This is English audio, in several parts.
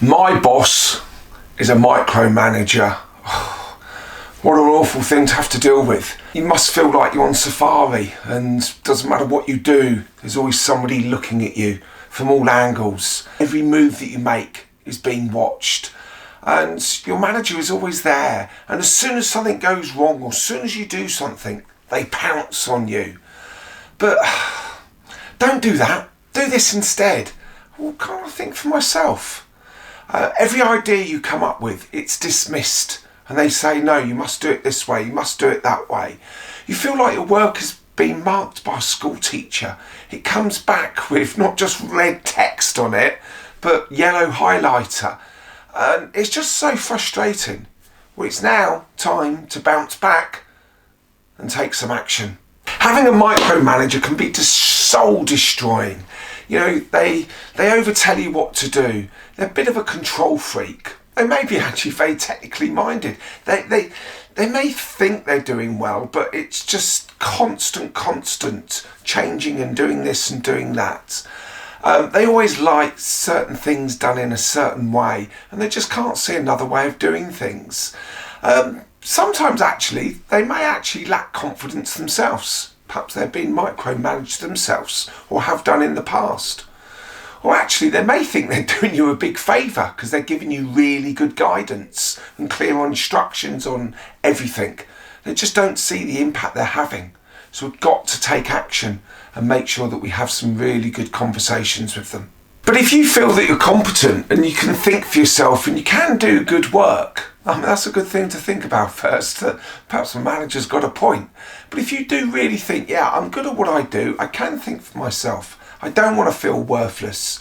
My boss is a micromanager. What an awful thing to have to deal with. You must feel like you're on safari, and doesn't matter what you do, there's always somebody looking at you from all angles. Every move that you make is being watched, and your manager is always there, and as soon as something goes wrong or as soon as you do something, they pounce on you. But don't do that. Do this instead. Well, can't I think for myself? Every idea you come up with, it's dismissed, and they say, no, you must do it this way, you must do it that way. You feel like your work has been marked by a school teacher. It comes back with not just red text on it, but yellow highlighter. And it's just so frustrating. Well, it's now time to bounce back and take some action. Having a micromanager can be soul destroying. You know, they overtell you what to do. They're a bit of a control freak. They may be actually very technically minded. They may think they're doing well, but it's just constant changing and doing this and doing that. They always like certain things done in a certain way, and they just can't see another way of doing things. Sometimes actually, they may actually lack confidence themselves. Perhaps they've been micromanaged themselves or have done in the past. Or actually, they may think they're doing you a big favour because they're giving you really good guidance and clear instructions on everything. They just don't see the impact they're having. So we've got to take action and make sure that we have some really good conversations with them. But if you feel that you're competent and you can think for yourself and you can do good work, that's a good thing to think about first. Perhaps the manager's got a point. But if you do really think, yeah, I'm good at what I do, I can think for myself. I don't want to feel worthless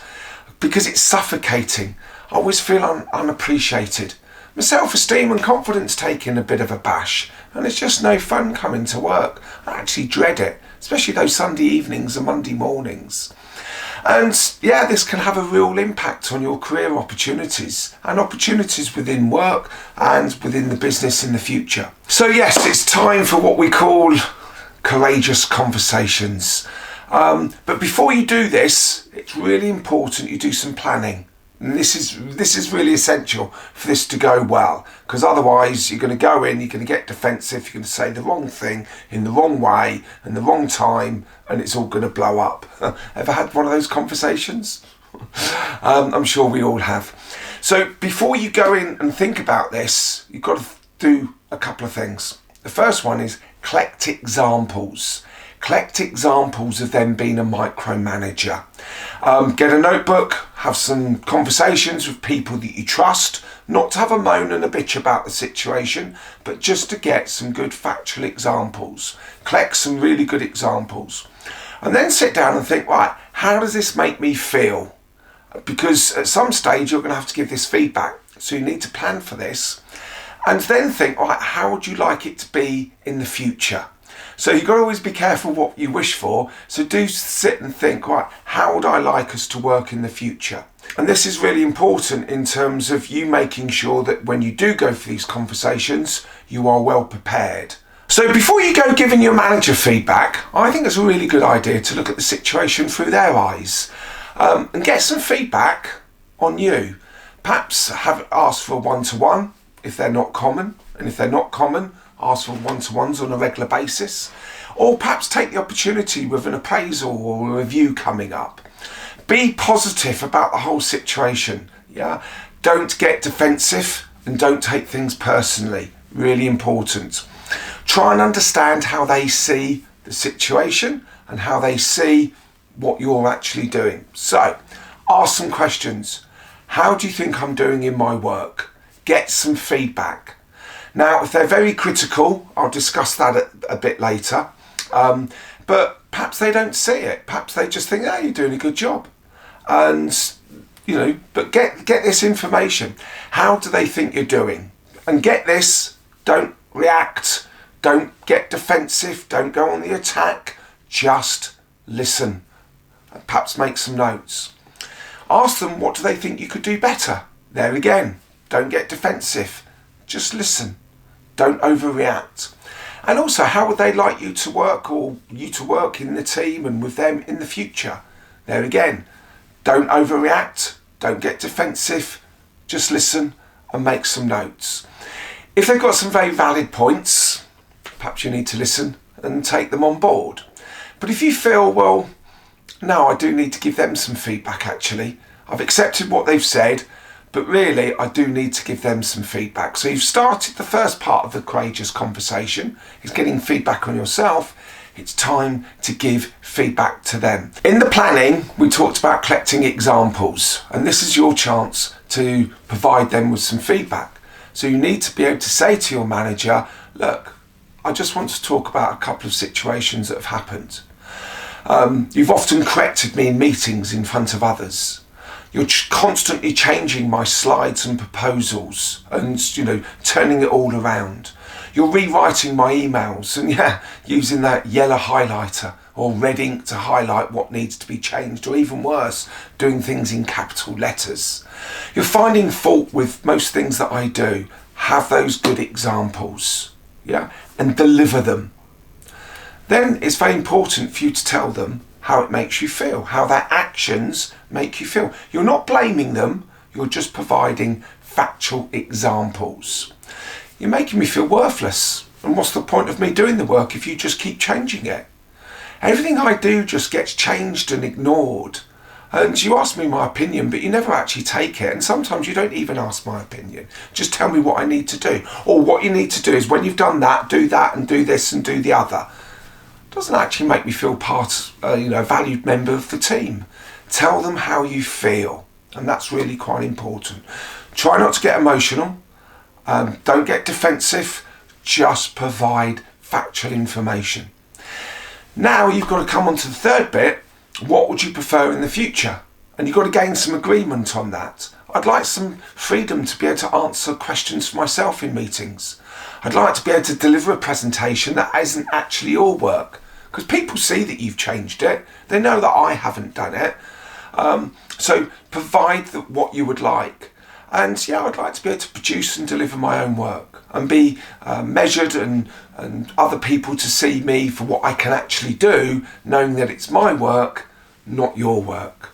because it's suffocating. I always feel unappreciated. My self-esteem and confidence taking a bit of a bash, and it's just no fun coming to work. I actually dread it, especially those Sunday evenings and Monday mornings. And yeah, this can have a real impact on your career opportunities and opportunities within work and within the business in the future. So yes, it's time for what we call courageous conversations. But before you do this, it's really important you do some planning. And this is really essential for this to go well, because otherwise you're going to go in, you're going to get defensive, you're going to say the wrong thing in the wrong way and the wrong time, and it's all going to blow up. Ever had one of those conversations? I'm sure we all have. So before you go in and think about this, you've got to do a couple of things. The first one is collect examples. Collect examples of them being a micromanager. Get a notebook, have some conversations with people that you trust, not to have a moan and a bitch about the situation, but just to get some good factual examples. Collect some really good examples. And then sit down and think, right, how does this make me feel? Because at some stage you're going to have to give this feedback. So you need to plan for this. And then think, right, how would you like it to be in the future? So you've got to always be careful what you wish for. So do sit and think, right, how would I like us to work in the future? And this is really important in terms of you making sure that when you do go for these conversations, you are well prepared. So before you go giving your manager feedback, I think it's a really good idea to look at the situation through their eyes and get some feedback on you. Perhaps ask for a one-to-one if they're not common, and if they're not common, ask for one-to-ones on a regular basis, or perhaps take the opportunity with an appraisal or a review coming up. Be positive about the whole situation. Yeah, don't get defensive and don't take things personally. Really important. Try and understand how they see the situation and how they see what you're actually doing. So ask some questions. How do you think I'm doing in my work? Get some feedback. Now, if they're very critical, I'll discuss that a bit later, but perhaps they don't see it. Perhaps they just think, oh, you're doing a good job. And, but get this information. How do they think you're doing? And get this, don't react, don't get defensive, don't go on the attack, just listen. And perhaps make some notes. Ask them, what do they think you could do better? There again, don't get defensive, just listen. Don't overreact. And also, how would they like you to work, or you to work in the team and with them in the future? There again, don't overreact, don't get defensive, just listen and make some notes. If they've got some very valid points, perhaps you need to listen and take them on board. But if you feel, well, no, I do need to give them some feedback actually. I've accepted what they've said, but really I do need to give them some feedback. So you've started the first part of the courageous conversation, is getting feedback on yourself. It's time to give feedback to them. In the planning, we talked about collecting examples, and this is your chance to provide them with some feedback. So you need to be able to say to your manager, look, I just want to talk about a couple of situations that have happened. You've often corrected me in meetings in front of others. You're constantly changing my slides and proposals and, turning it all around. You're rewriting my emails and using that yellow highlighter or red ink to highlight what needs to be changed, or even worse, doing things in capital letters. You're finding fault with most things that I do. Have those good examples, and deliver them. Then it's very important for you to tell them how it makes you feel, how their actions make you feel. You're not blaming them, you're just providing factual examples. You're making me feel worthless, and what's the point of me doing the work if you just keep changing it? Everything I do just gets changed and ignored. And you ask me my opinion, but you never actually take it. And sometimes you don't even ask my opinion. Just tell me what I need to do. Or what you need to do is when you've done that, do that and do this and do the other. It doesn't actually make me feel a valued member of the team. Tell them how you feel. And that's really quite important. Try not to get emotional. Don't get defensive. Just provide factual information. Now you've got to come on to the third bit. What would you prefer in the future? And you've got to gain some agreement on that. I'd like some freedom to be able to answer questions for myself in meetings. I'd like to be able to deliver a presentation that isn't actually your work, because people see that you've changed it. They know that I haven't done it. So provide what you would like. And I'd like to be able to produce and deliver my own work and be measured and other people to see me for what I can actually do, knowing that it's my work, not your work.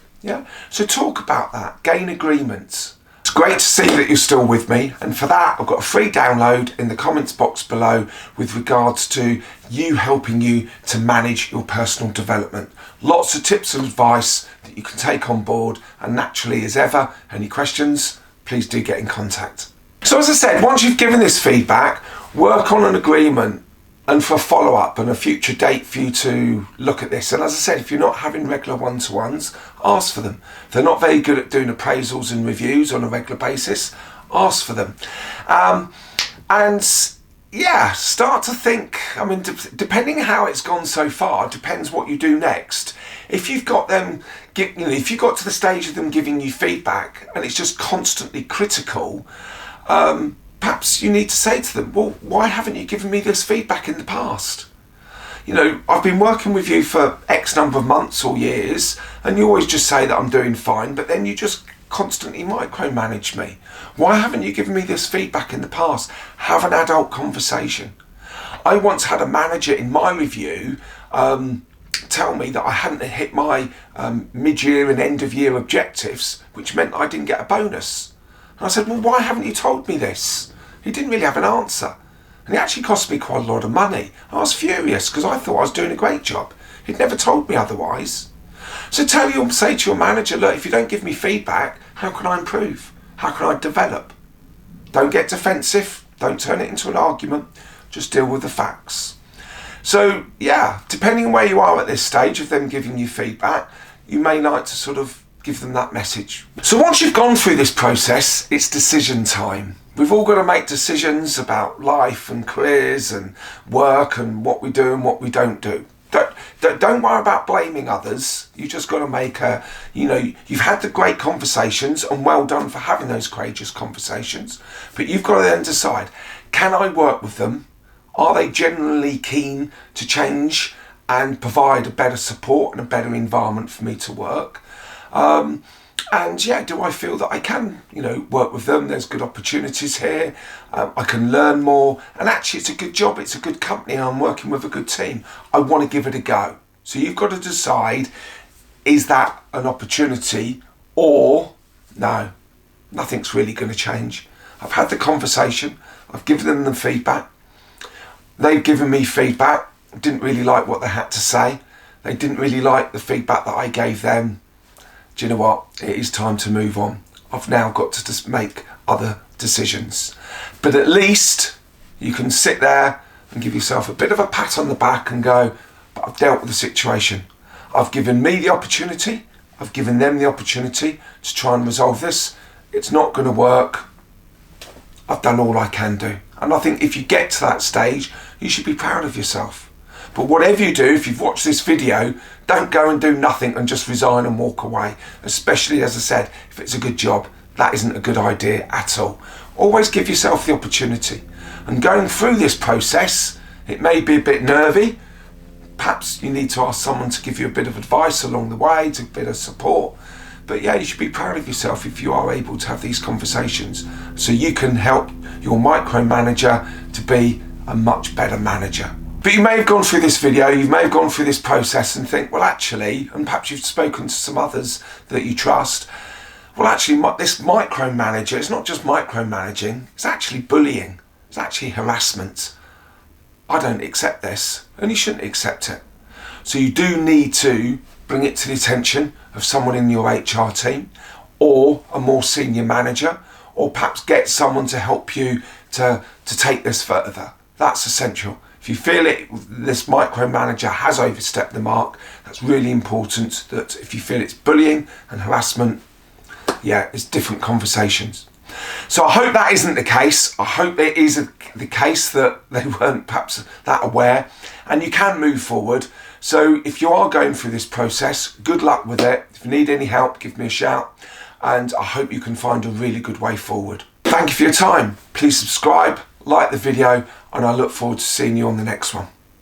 So talk about that, gain agreements. It's great to see that you're still with me, and for that I've got a free download in the comments box below with regards to helping you to manage your personal development. Lots of tips and advice that you can take on board, and naturally as ever, any questions, please do get in contact. So as I said, once you've given this feedback, work on an agreement and for a follow-up and a future date for you to look at this. And as I said, if you're not having regular one-to-ones, ask for them. If they're not very good at doing appraisals and reviews on a regular basis, ask for them. Start to think, depending how it's gone so far, depends what you do next. If you've got them, if you got to the stage of them giving you feedback and it's just constantly critical, perhaps you need to say to them, well, why haven't you given me this feedback in the past? I've been working with you for X number of months or years, and you always just say that I'm doing fine, but then you just constantly micromanage me. Why haven't you given me this feedback in the past? Have an adult conversation. I once had a manager in my review tell me that I hadn't hit my mid-year and end-of-year objectives, which meant I didn't get a bonus. And I said, well, why haven't you told me this? He didn't really have an answer. And it actually cost me quite a lot of money. I was furious because I thought I was doing a great job. He'd never told me otherwise. So say to your manager, look, if you don't give me feedback, how can I improve? How can I develop? Don't get defensive. Don't turn it into an argument. Just deal with the facts. So, depending on where you are at this stage of them giving you feedback, you may like to sort of give them that message. So once you've gone through this process, it's decision time. We've all got to make decisions about life and careers and work and what we do and what we don't do. Don't worry about blaming others. You just got to make you've had the great conversations, and well done for having those courageous conversations. But you've got to then decide, can I work with them? Are they generally keen to change and provide a better support and a better environment for me to work? Do I feel that I can, work with them? There's good opportunities here. I can learn more. And actually, it's a good job. It's a good company. I'm working with a good team. I want to give it a go. So you've got to decide, is that an opportunity or no? nothing's really going to change. I've had the conversation, I've given them the feedback, they've given me feedback, didn't really like what they had to say, they didn't really like the feedback that I gave them. Do you know what? It is time to move on. I've now got to just make other decisions. But at least you can sit there and give yourself a bit of a pat on the back and go, but I've dealt with the situation. I've given me the opportunity, I've given them the opportunity to try and resolve this. It's not going to work. I've done all I can do. And I think if you get to that stage, you should be proud of yourself. But whatever you do, if you've watched this video, don't go and do nothing and just resign and walk away. Especially, as I said, if it's a good job, that isn't a good idea at all. Always give yourself the opportunity. And going through this process, it may be a bit nervy. Perhaps you need to ask someone to give you a bit of advice along the way, to a bit of support. But yeah, you should be proud of yourself if you are able to have these conversations so you can help your micromanager to be a much better manager. But you may have gone through this video, you may have gone through this process and think, well actually, and perhaps you've spoken to some others that you trust, well actually this micromanager, it's not just micromanaging, it's actually bullying, it's actually harassment. I don't accept this, and you shouldn't accept it. So you do need to bring it to the attention of someone in your HR team, or a more senior manager, or perhaps get someone to help you to take this further. That's essential. If you feel this micromanager has overstepped the mark, that's really important. That if you feel it's bullying and harassment, yeah, it's different conversations. So I hope that isn't the case. I hope it is the case that they weren't perhaps that aware, and you can move forward. So if you are going through this process, good luck with it. If you need any help, give me a shout, and I hope you can find a really good way forward. Thank you for your time. Please subscribe, like the video, and I look forward to seeing you on the next one.